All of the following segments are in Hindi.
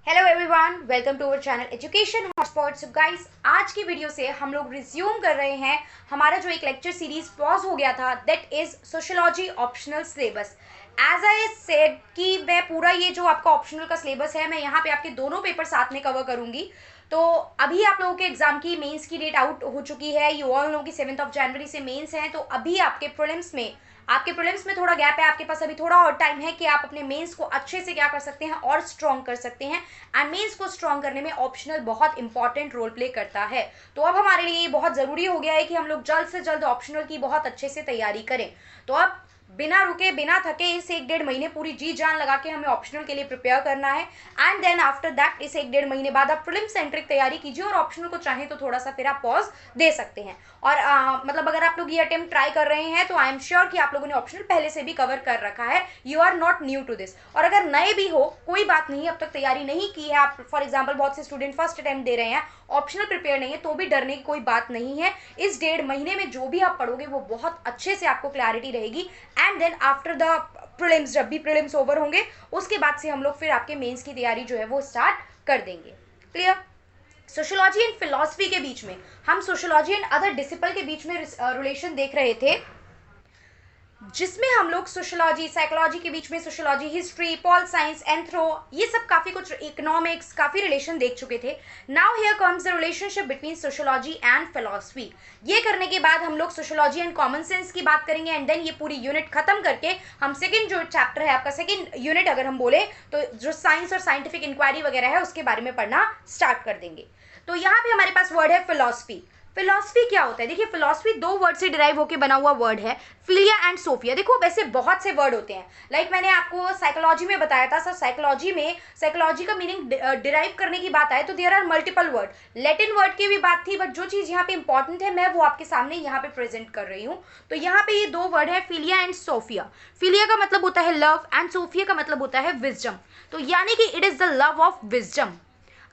Hello everyone, welcome to our channel education hotspot. So guys, आज की वीडियो से हम लोग रिज्यूम कर रहे हैं हमारा जो एक लेक्चर सीरीज पॉज हो गया था, that is sociology optional syllabus. As I said कि मैं पूरा ये जो आपका ऑप्शनल का सिलेबस है, मैं यहाँ पे आपके दोनों पेपर साथ में कवर करूंगी। तो अभी आप लोगों के एग्जाम की मेंस की डेट आउट हो चुकी है। यू ऑल नो कि 7 जनवरी से मेंस हैं, तो अभी आपके प्रीलिम्स में थोड़ा गैप है। आपके पास अभी थोड़ा और टाइम है कि आप अपने मेंस को अच्छे से क्या कर सकते हैं और स्ट्रॉन्ग कर सकते हैं। एंड मेंस को स्ट्रॉन्ग करने में ऑप्शनल बहुत इंपॉर्टेंट रोल प्ले करता है। तो अब हमारे लिए ये बहुत ज़रूरी हो गया है कि हम लोग जल्द से जल्द ऑप्शनल की बहुत अच्छे से तैयारी करें। तो अब बिना रुके बिना थके इस 1-1.5 महीने पूरी जी जान लगा के हमें ऑप्शनल के लिए प्रिपेयर करना है। एंड देन आफ्टर दैट इस 1-1.5 महीने बाद आप प्रीलिम सेंट्रिक तैयारी कीजिए और ऑप्शनल को चाहें तो थोड़ा सा फिर आप पॉज दे सकते हैं। और मतलब अगर आप लोग ये अटेम्प्ट ट्राई कर रहे हैं तो आई एम श्योर कि आप लोगों ने ऑप्शनल पहले से भी कवर कर रखा है। You are not new to this. और अगर नए भी हो कोई बात नहीं, अब तक तैयारी नहीं की है आप, फॉर एग्जाम्पल बहुत से स्टूडेंट फर्स्ट अटेम्प्ट दे रहे हैं, ऑप्शनल प्रिपेयर नहीं है, तो भी डरने की कोई बात नहीं है। इस 1.5 महीने में जो भी आप पढ़ोगे वो बहुत अच्छे से आपको क्लैरिटी रहेगी। And then after the prelims, जब भी प्रीलिम्स ओवर होंगे उसके बाद से हम लोग फिर आपके मेंस की तैयारी जो है वो स्टार्ट कर देंगे। क्लियर? सोशियोलॉजी एंड फिलॉसफी के बीच में, हम सोशियोलॉजी एंड अदर डिसिप्लिन के बीच में रिलेशन देख रहे थे, जिसमें हम लोग सोशियोलॉजी साइकोलॉजी के बीच में sociology, history, pol science, anthro, ये सब काफ़ी कुछ, इकोनॉमिक्स, काफ़ी रिलेशन देख चुके थे। Now here comes the relationship between sociology and philosophy. ये करने के बाद हम लोग सोशियोलॉजी एंड कॉमन सेंस की बात करेंगे। एंड देन ये पूरी यूनिट खत्म करके हम सेकंड जो चैप्टर है आपका, सेकंड यूनिट अगर हम बोले तो जो साइंस और साइंटिफिक इंक्वायरी वगैरह है उसके बारे में पढ़ना स्टार्ट कर देंगे। तो यहाँ पे हमारे पास वर्ड है फिलॉसफी। फिलॉसफी क्या होता है? देखिए, फिलॉसफी 2 वर्ड से डिराइव होकर बना हुआ वर्ड है, फिलिया एंड सोफिया। देखो वैसे बहुत से वर्ड होते हैं, लाइक मैंने आपको साइकोलॉजी में बताया था। सर साइकोलॉजी में साइकोलॉजी का मीनिंग डिराइव करने की बात आए तो there are multiple word. Latin word की भी बात थी, बट जो चीज़ यहाँ पे इंपॉर्टेंट है मैं वो आपके सामने यहाँ पे प्रेजेंट कर रही हूँ। तो यहाँ पे ये 2 वर्ड है, फिलिया एंड सोफिया। फिलिया का मतलब होता है लव एंड सोफिया का मतलब होता है विजडम। तो यानी कि it is the love of wisdom.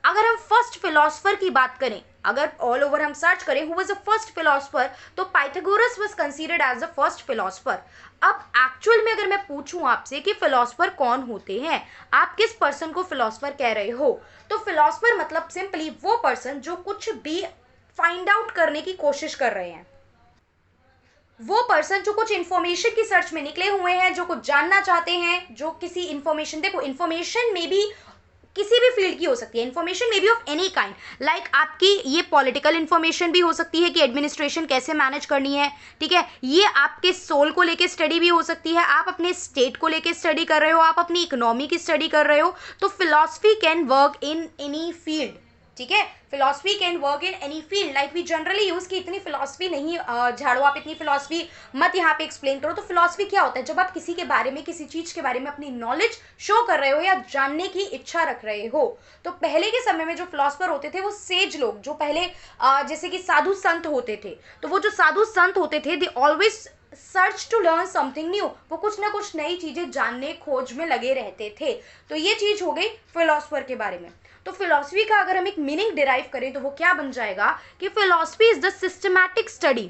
अगर हम फर्स्ट फिलोसफर की बात करें, अगर ऑल ओवर हम सर्च करें who was the first philosopher, तो Pythagoras was considered as the first philosopher. अब एक्चुअल में अगर मैं पूछूं आपसे कि फिलोसफर कौन होते हैं, आप किस पर्सन को फिलोसफर कह रहे हो, तो फिलोसफर मतलब सिंपली वो पर्सन जो कुछ भी फाइंड आउट करने की कोशिश कर रहे हैं, वो पर्सन जो कुछ इंफॉर्मेशन की सर्च में निकले हुए हैं, जो कुछ जानना चाहते हैं, जो किसी इंफॉर्मेशन, देखो इंफॉर्मेशन में भी किसी भी फील्ड की हो सकती है, information may be of any kind. Like आपकी ये पॉलिटिकल इन्फॉर्मेशन भी हो सकती है कि एडमिनिस्ट्रेशन कैसे मैनेज करनी है, ठीक है। ये आपके सोल को लेके स्टडी भी हो सकती है, आप अपने स्टेट को लेके स्टडी कर रहे हो, आप अपनी इकोनॉमी की स्टडी कर रहे हो। तो philosophy can work in any field, ठीक है। Philosophy can work in any field. Like we generally use की इतनी फिलॉसफी नहीं झाड़ो, आप इतनी फिलॉसफी मत यहाँ पे एक्सप्लेन करो। तो फिलॉसफी क्या होता है? जब आप किसी के बारे में, किसी चीज के बारे में अपनी नॉलेज शो कर रहे हो या जानने की इच्छा रख रहे हो। तो पहले के समय में जो फिलॉसफर होते थे वो सेज लोग, जो पहले जैसे कि साधु संत होते थे, तो वो जो साधु संत होते थे they always search to learn something new. वो कुछ ना कुछ नई चीजें जानने खोज में लगे रहते थे। तो ये चीज हो गई फिलॉसफर के बारे में। तो फिलॉसफी का अगर हम एक मीनिंग डिराइव करें तो वो क्या बन जाएगा कि philosophy is the systematic study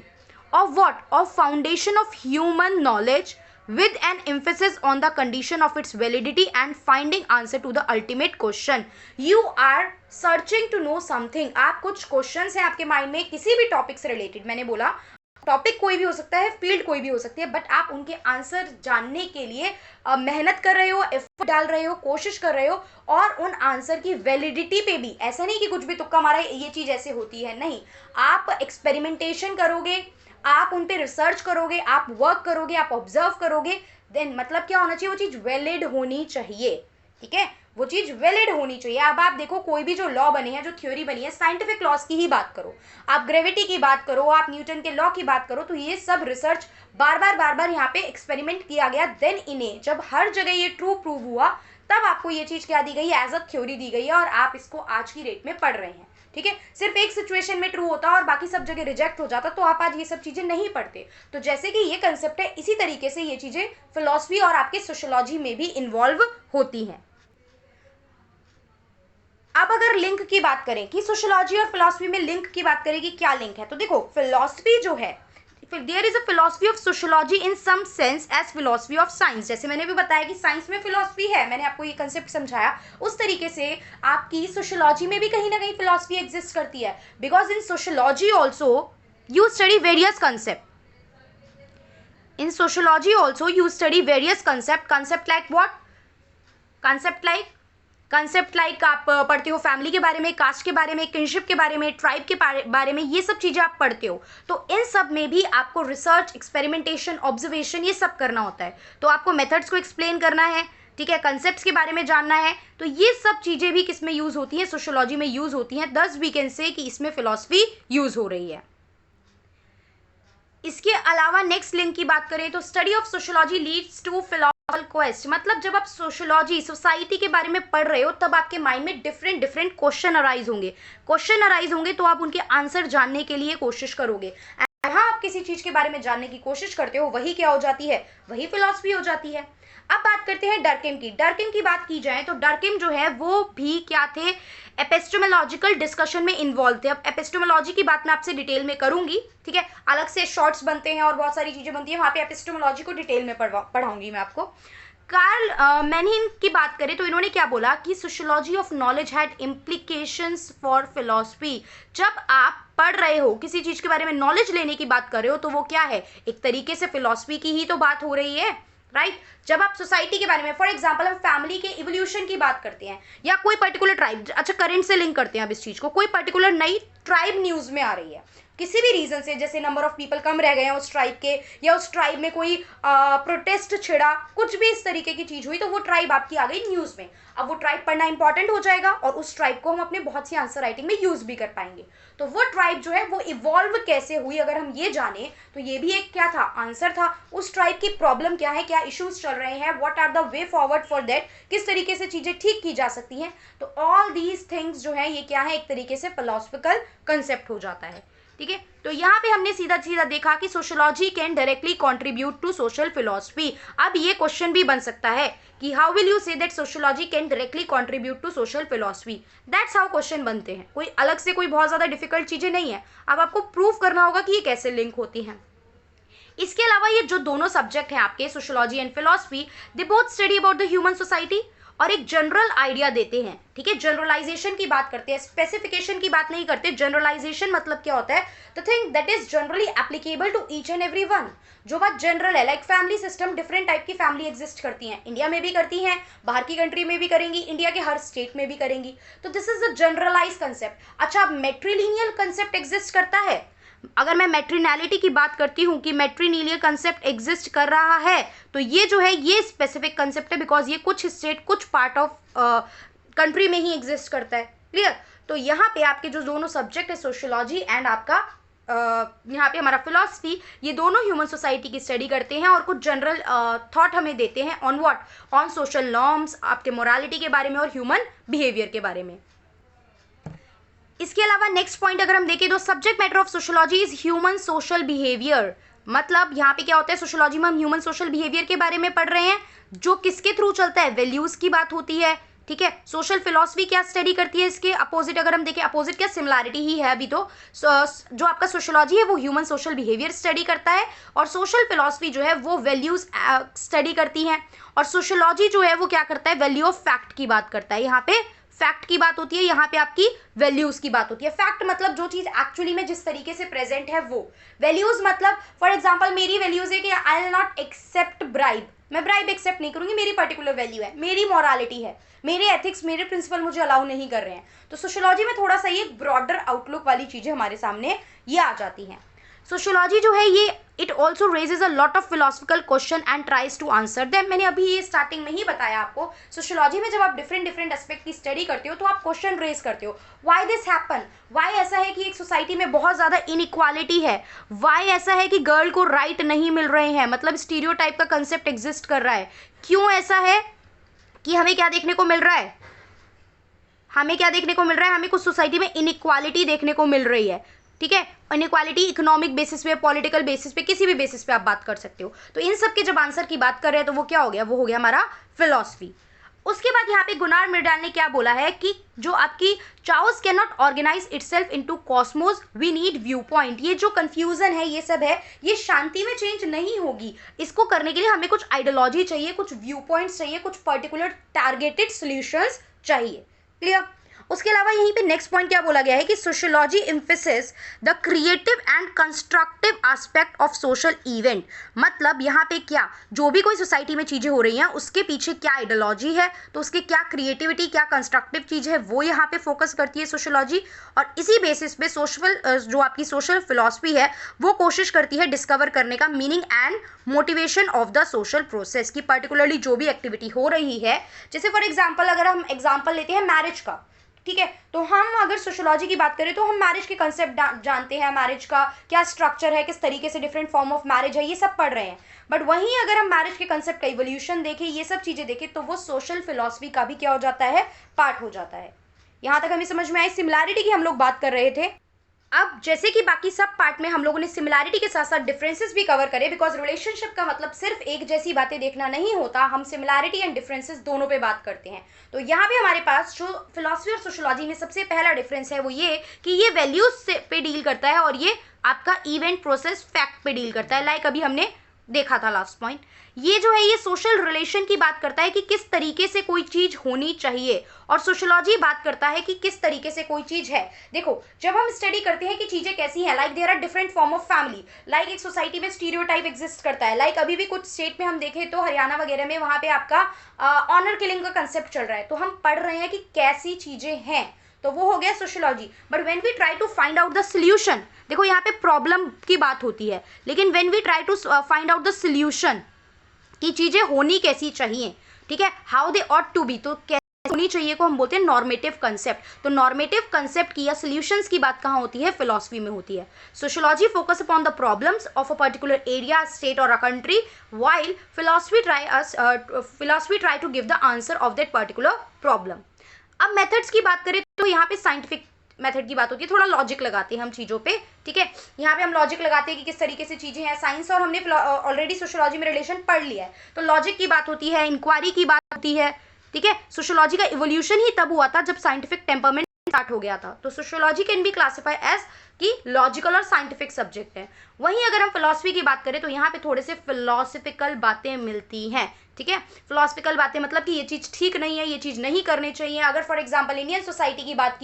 of what? Of foundation of human knowledge with an emphasis on the condition of its validity and finding answer to the ultimate question. You are searching to know something. आप कुछ क्वेश्चंस हैं आपके माइंड में किसी भी टॉपिक से रिलेटेड, मैंने बोला टॉपिक कोई भी हो सकता है, फील्ड कोई भी हो सकती है, बट आप उनके आंसर जानने के लिए मेहनत कर रहे हो, एफर्ट डाल रहे हो, कोशिश कर रहे हो, और उन आंसर की वैलिडिटी पे भी, ऐसा नहीं कि कुछ भी तुक्का मारा ये चीज़ ऐसे होती है, नहीं। आप एक्सपेरिमेंटेशन करोगे, आप उन पे रिसर्च करोगे, आप वर्क करोगे, आप ऑब्जर्व करोगे, देन मतलब क्या होना चाहिए? वो चीज़ वैलिड होनी चाहिए, ठीक है। वो चीज़ वैलिड होनी चाहिए। अब आप देखो कोई भी जो लॉ बने हैं, जो थ्योरी बनी है, साइंटिफिक लॉज की ही बात करो, आप ग्रेविटी की बात करो, आप न्यूटन के लॉ की बात करो, तो ये सब रिसर्च बार बार यहाँ पे एक्सपेरिमेंट किया गया। देन इन्हें जब हर जगह ये ट्रू प्रूव हुआ, तब आपको ये चीज़ क्या दी गई? एज अ थ्योरी दी गई है, और आप इसको आज की डेट में पढ़ रहे हैं, ठीक है। सिर्फ एक सिचुएशन में ट्रू होता और बाकी सब जगह रिजेक्ट हो जाता, तो आप आज ये सब चीजें नहीं पढ़ते। तो जैसे कि ये कंसेप्ट है, इसी तरीके से ये चीजें फिलॉसफी और आपके सोशियोलॉजी में भी इन्वॉल्व होती हैं। अब अगर लिंक की बात करें कि सोशियोलॉजी और फिलॉसफी में लिंक की बात करें कि क्या लिंक है, तो देखो फिलॉसफी जो है there is a philosophy of sociology in some sense as philosophy of science. जैसे मैंने भी बताया कि साइंस में फिलोसफी है, मैंने आपको ये कंसेप्ट समझाया, उस तरीके से आपकी सोशियोलॉजी में भी कहीं ना कहीं फिलोसफी एग्जिस्ट करती है, because in sociology also you study various concept. In sociology also you study various concept like what? concept like आप पढ़ते हो फैमिली के बारे में, कास्ट के बारे में, किनशिप के बारे में, ट्राइब के बारे में, ये सब चीज़ें आप पढ़ते हो। तो इन सब में भी आपको रिसर्च, एक्सपेरिमेंटेशन, ऑब्जर्वेशन, ये सब करना होता है। तो आपको मेथड्स को एक्सप्लेन करना है, ठीक है, कंसेप्ट्स के बारे में जानना है। तो ये सब चीज़ें भी किस में यूज़ होती हैं? सोशियोलॉजी में यूज़ होती हैं। दस वी कैन से कि इसमें फिलॉसफी यूज़ हो रही है। इसके अलावा नेक्स्ट लिंक की बात करें तो study of sociology leads to philosophical quest. मतलब जब आप सोशियोलॉजी, सोसाइटी के बारे में पढ़ रहे हो तब आपके माइंड में डिफरेंट क्वेश्चन अराइज होंगे तो आप उनके आंसर जानने के लिए कोशिश करोगे। हाँ, आप किसी चीज के बारे में जानने की कोशिश करते हो, वही क्या हो जाती है? वही फिलॉसफी हो जाती है। अब बात करते हैं डर्किम की। डर्किम की बात की जाए तो डर्किम जो है वो भी क्या थे? एपिस्टेमोलॉजिकल डिस्कशन में इन्वॉल्व थे। अब एपिस्टेमोलॉजी की बात मैं आपसे डिटेल में करूंगी, ठीक है, अलग से शॉर्ट्स बनते हैं और बहुत सारी चीजें बनती है, वहां पे एपिस्टेमोलॉजी को डिटेल में पढ़ाऊंगी मैं आपको। कार्ल मैनहिन की बात करें तो इन्होंने क्या बोला कि sociology of knowledge had implications for philosophy. जब आप पढ़ रहे हो, किसी चीज के बारे में नॉलेज लेने की बात कर रहे हो, तो वो क्या है? एक तरीके से फिलॉसफी की ही तो बात हो रही है, राइट? जब आप सोसाइटी के बारे में, फॉर एग्जांपल हम फैमिली के इवोल्यूशन की बात करते हैं या कोई पर्टिकुलर ट्राइब, अच्छा करंट से लिंक करते हैं अब इस चीज को, कोई पर्टिकुलर नई ट्राइब न्यूज में आ रही है किसी भी रीजन से, जैसे नंबर ऑफ पीपल कम रह गए हैं उस ट्राइब के, या उस ट्राइब में कोई प्रोटेस्ट छिड़ा, कुछ भी इस तरीके की चीज हुई, तो वो ट्राइब आपकी आ गई न्यूज में। अब वो ट्राइब पढ़ना इंपॉर्टेंट हो जाएगा और उस ट्राइब को हम अपने बहुत सी आंसर राइटिंग में यूज भी कर पाएंगे। तो वो ट्राइब जो है वो इवॉल्व कैसे हुई, अगर हम ये जाने तो ये भी एक क्या था? आंसर था। उस ट्राइब की प्रॉब्लम क्या है, क्या इश्यूज चल रहे हैं, what are the way forward for that, किस तरीके से चीजें ठीक की जा सकती हैं। तो ऑल दीज थिंग्स जो है ये क्या है? एक तरीके से फिलोसफिकल कंसेप्ट हो जाता है, ठीक है। तो यहाँ पे हमने सीधा सीधा देखा कि sociology can directly contribute to social philosophy. अब ये क्वेश्चन भी बन सकता है कि how will you say that sociology can directly contribute to social philosophy. That's how question बनते हैं, कोई अलग से कोई बहुत ज्यादा डिफिकल्ट चीजें नहीं है। अब आपको प्रूव करना होगा कि ये कैसे लिंक होती हैं। इसके अलावा ये जो दोनों सब्जेक्ट हैं आपके, sociology and philosophy, they both study about the human society और एक जनरल आइडिया देते हैं, ठीक है। जनरलाइजेशन की बात करते हैं, स्पेसिफिकेशन की बात नहीं करते। जनरलाइजेशन मतलब क्या होता है? The thing that is generally applicable to each and every one. जो बात जनरल है, like family system, different type की फैमिली एग्जिस्ट करती हैं, इंडिया में भी करती हैं, बाहर की कंट्री में भी करेंगी, इंडिया के हर स्टेट में भी करेंगी। तो this is a generalize concept. अच्छा, अब मैट्रिलिनियल कंसेप्ट एग्जिस्ट करता है। अगर मैं मैट्रिनैलिटी की बात करती हूँ कि मैट्रिनिलियल कंसेप्ट एग्जिस्ट कर रहा है, तो ये जो है ये स्पेसिफिक कंसेप्ट है, बिकॉज ये कुछ स्टेट, कुछ पार्ट ऑफ कंट्री में ही एग्जिस्ट करता है। क्लियर? तो यहाँ पे आपके जो दोनों सब्जेक्ट है, सोशियोलॉजी एंड आपका यहाँ पे हमारा फिलॉसफी, ये दोनों ह्यूमन सोसाइटी की स्टडी करते हैं और कुछ जनरल थॉट हमें देते हैं on what? On social norms, आपके मोरालिटी के बारे में और ह्यूमन बिहेवियर के बारे में। इसके अलावा नेक्स्ट पॉइंट अगर हम देखें तो subject matter of sociology is human social behaviour. मतलब यहाँ पे क्या होता है? सोशियोलॉजी में हम ह्यूमन सोशल बिहेवियर के बारे में पढ़ रहे हैं, जो किसके थ्रू चलता है? वैल्यूज की बात होती है, ठीक है। सोशल फिलॉसफी क्या स्टडी करती है? इसके अपोजिट अगर हम देखें, अपोजिट क्या, सिमिलैरिटी ही है अभी तो। जो आपका सोशियोलॉजी है वो ह्यूमन सोशल बिहेवियर स्टडी करता है और सोशल फिलॉसफी जो है वो वैल्यूज स्टडी करती है। और सोशियोलॉजी जो है वो क्या करता है? वैल्यू ऑफ फैक्ट की बात करता है। यहाँ पे फैक्ट की बात होती है, यहाँ पे आपकी वैल्यूज की बात होती है। फैक्ट मतलब जो चीज एक्चुअली में जिस तरीके से प्रेजेंट है वो। वैल्यूज मतलब फॉर एग्जांपल मेरी वैल्यूज है कि I will not accept bribe, मैं ब्राइब एक्सेप्ट नहीं करूंगी, मेरी पर्टिकुलर वैल्यू है, मेरी मॉरालिटी है, मेरे एथिक्स, मेरे प्रिंसिपल मुझे अलाउ नहीं कर रहे हैं। तो सोशियोलॉजी में थोड़ा सा ये ब्रॉडर आउटलुक वाली चीजें हमारे सामने ये आ जाती हैं। सोशियोलॉजी जो है ये it also raises a lot of philosophical question and tries to answer them. मैंने अभी ये स्टार्टिंग में ही बताया आपको, सोशियोलॉजी में जब आप डिफरेंट एस्पेक्ट की स्टडी करते हो तो आप क्वेश्चन रेज करते हो, व्हाई दिस हैपन, व्हाई ऐसा है कि एक सोसाइटी में बहुत ज़्यादा इनइक्वालिटी है, व्हाई ऐसा है कि गर्ल को राइट नहीं मिल रहे हैं, मतलब स्टीरियोटाइप का कंसेप्ट एग्जिस्ट कर रहा है, क्यों ऐसा है कि हमें क्या देखने को मिल रहा है? हमें क्या देखने को मिल रहा है? हमें कुछ सोसाइटी में इनइक्वालिटी देखने को मिल रही है, ठीक है। इनइक्वालिटी इकोनॉमिक बेसिस पे, पॉलिटिकल बेसिस पे, किसी भी बेसिस पे आप बात कर सकते हो। तो इन सब के जब आंसर की बात कर रहे हैं तो वो क्या हो गया? वो हो गया हमारा फिलॉसफी। उसके बाद यहाँ पे गुनार मिर्डाल ने क्या बोला है कि जो आपकी chaos can not organize itself into cosmos, we need view point. ये जो कंफ्यूजन है ये सब है, ये शांति में चेंज नहीं होगी। इसको करने के लिए हमें कुछ आइडियोलॉजी चाहिए, कुछ व्यू पॉइंट्स चाहिए, कुछ पर्टिकुलर टारगेटेड सॉल्यूशंस चाहिए। क्लियर। उसके अलावा यहीं पे नेक्स्ट पॉइंट क्या बोला गया है कि sociology emphasis the creative and constructive aspect of social event. मतलब यहाँ पे क्या, जो भी कोई सोसाइटी में चीज़ें हो रही हैं उसके पीछे क्या आइडियोलॉजी है, तो उसके क्या क्रिएटिविटी, क्या कंस्ट्रक्टिव चीज़ है, वो यहाँ पे फोकस करती है सोशियोलॉजी। और इसी बेसिस पे सोशल जो आपकी सोशल फिलॉसफी है वो कोशिश करती है डिस्कवर करने का meaning and motivation of the social process की पर्टिकुलरली जो भी एक्टिविटी हो रही है। जैसे फॉर एग्जाम्पल अगर हम एग्जाम्पल लेते हैं मैरिज का, ठीक है, तो हम अगर सोशियोलॉजी की बात करें तो हम मैरिज के कंसेप्ट जानते हैं, मैरिज का क्या स्ट्रक्चर है, किस तरीके से डिफरेंट फॉर्म ऑफ मैरिज है, ये सब पढ़ रहे हैं। बट वहीं अगर हम मैरिज के कंसेप्ट का इवोल्यूशन देखें, ये सब चीज़ें देखें, तो वो सोशल फिलॉसफी का भी क्या हो जाता है, पार्ट हो जाता है। यहाँ तक हमें समझ में आई। सिमिलैरिटी की हम लोग बात कर रहे थे। अब जैसे कि बाकी सब पार्ट में हम लोगों ने सिमिलैरिटी के साथ साथ डिफरेंसेस भी कवर करे, बिकॉज रिलेशनशिप का मतलब सिर्फ एक जैसी बातें देखना नहीं होता, हम सिमिलैरिटी एंड डिफरेंसेस दोनों पे बात करते हैं। तो यहाँ पे हमारे पास जो फिलॉसफी और सोशियोलॉजी में सबसे पहला डिफरेंस है वो ये कि ये वैल्यूज से पे डील करता है और ये आपका इवेंट प्रोसेस फैक्ट पे डील करता है। लाइक अभी हमने देखा था लास्ट पॉइंट। ये जो है ये सोशल रिलेशन की बात करता है कि किस तरीके से कोई चीज होनी चाहिए, और सोशियोलॉजी बात करता है कि किस तरीके से कोई चीज है। देखो जब हम स्टडी करते हैं कि चीजें कैसी हैं, like there are different form of family, like एक सोसाइटी में स्टीरियोटाइप एग्जिस्ट करता है। लाइक अभी भी कुछ स्टेट में हम देखें तो हरियाणा वगैरह में वहां पे आपका ऑनर किलिंग का कंसेप्ट चल रहा है, तो हम पढ़ रहे हैं कि कैसी चीजें हैं, तो वो हो गया sociology. But when we try to find out the solution, देखो यहाँ पे प्रॉब्लम की बात होती है, लेकिन when we try to find out the solution कि चीजें होनी कैसी चाहिए, ठीक है, how they ought to be, तो कैसे होनी चाहिए को हम बोलते हैं नॉर्मेटिव कंसेप्ट। तो नॉर्मेटिव कंसेप्ट की या सोल्यूशंस की बात कहाँ होती है, फिलॉसफी में होती है। Sociology focus upon the problems of a particular area, state और a country, while philosophy try to give the answer of that particular problem. अब मेथड्स की बात करें तो यहाँ पे साइंटिफिक मेथड की बात होती है, थोड़ा लॉजिक लगाते हैं हम चीज़ों पे, ठीक है। यहाँ पे हम लॉजिक लगाते हैं कि किस तरीके से चीज़ें हैं। साइंस और हमने ऑलरेडी सोशियोलॉजी में रिलेशन पढ़ लिया है, तो लॉजिक की बात होती है, इंक्वायरी की बात होती है, ठीक है। सोशियोलॉजी का इवोल्यूशन ही तब हुआ था जब साइंटिफिक टेम्परमेंट स्टार्ट हो गया था। तो sociology can be classify as कि लॉजिकल और साइंटिफिक सब्जेक्ट है। वहीं अगर हम फिलॉसफी की बात करें तो यहाँ पे थोड़े से फिलॉसफिकल बातें मिलती हैं, ठीक है। फिलॉसफिकल बातें मतलब कि ये चीज़ ठीक नहीं है, ये चीज़ नहीं करनी चाहिए। अगर फॉर एग्जांपल इंडियन सोसाइटी की बात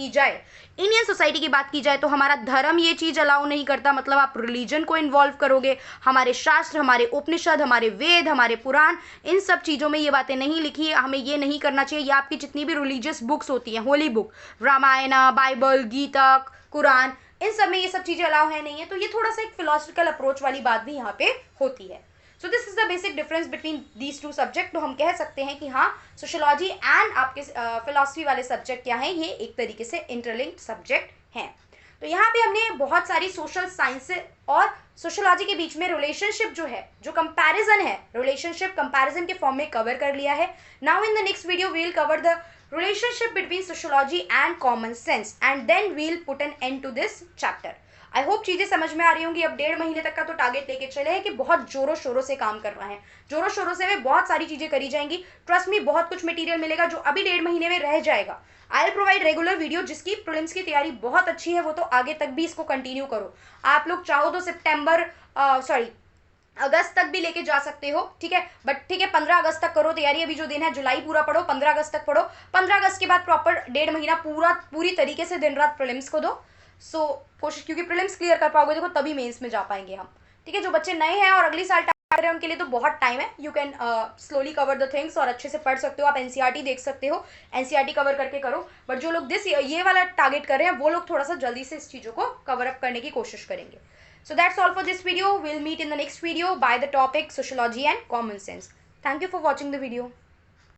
की जाए, तो हमारा धर्म ये चीज़ अलाउ नहीं करता, मतलब आप रिलीजन को इन्वॉल्व करोगे। हमारे शास्त्र, हमारे उपनिषद, हमारे वेद, हमारे पुराण, इन सब चीज़ों में ये बातें नहीं लिखी है, हमें ये नहीं करना चाहिए। या आपकी जितनी भी रिलीजियस बुक्स होती हैं, holy book, Ramayana, Bible, Gita, Quran, इन सब में ये सब चीज़ें अलाउ है नहीं है। तो ये थोड़ा सा एक फिलोसफिकल अप्रोच वाली बात भी यहाँ पे होती है। So this is the basic difference between these two subject. तो हम कह सकते हैं कि हाँ, सोशियोलॉजी एंड आपके फिलोसफी वाले सब्जेक्ट क्या हैं, ये एक तरीके से इंटरलिंक्ड सब्जेक्ट हैं। तो यहाँ पे हमने बहुत सारी सोशल साइंस और सोशियोलॉजी के बीच में रिलेशनशिप जो है, जो कंपैरिजन है, रिलेशनशिप कंपैरिजन के फॉर्म में कवर कर लिया है। Now in the next video we will cover the relationship between sociology and common sense, and then we'll put an end to this chapter. I hope चीज़ें समझ में आ रही होंगी। अब 1.5 महीने तक का तो टारगेट लेके चले हैं कि बहुत जोरों शोरों से काम कर रहा है, जोरों शोरों से में बहुत सारी चीज़ें करी जाएंगी। ट्रस्ट मी, बहुत कुछ मटेरियल मिलेगा जो अभी 1.5 महीने में रह जाएगा। I will provide regular video. जिसकी प्रीलिम्स की तैयारी बहुत अच्छी है वो तो आगे तक भी इसको कंटिन्यू करो। आप लोग चाहो तो अगस्त तक भी लेके जा सकते हो, ठीक है। बट ठीक है, 15 अगस्त तक करो तैयारी। अभी जो दिन है जुलाई पूरा पढ़ो, 15 अगस्त तक पढ़ो। 15 अगस्त के बाद प्रॉपर 1.5 महीना पूरी तरीके से दिन रात प्रीलिम्स को दो। सो कोशिश, क्योंकि प्रीलिम्स क्लियर कर पाओगे देखो तभी मेंस में जा पाएंगे हम, ठीक है। जो बच्चे नए हैं और अगली साल टारगेट कर रहे हैं उनके लिए तो बहुत टाइम है। You can slowly cover the things और अच्छे से पढ़ सकते हो। आप एनसीईआरटी देख सकते हो, एनसीईआरटी कवर करके करो। बट जो लोग ये वाला टारगेट कर रहे हैं वो लोग थोड़ा सा जल्दी से इस चीज़ों को कवर अप करने की कोशिश करेंगे। So that's all for this video. We'll meet in the next video by the topic sociology and common sense. Thank you for watching the video.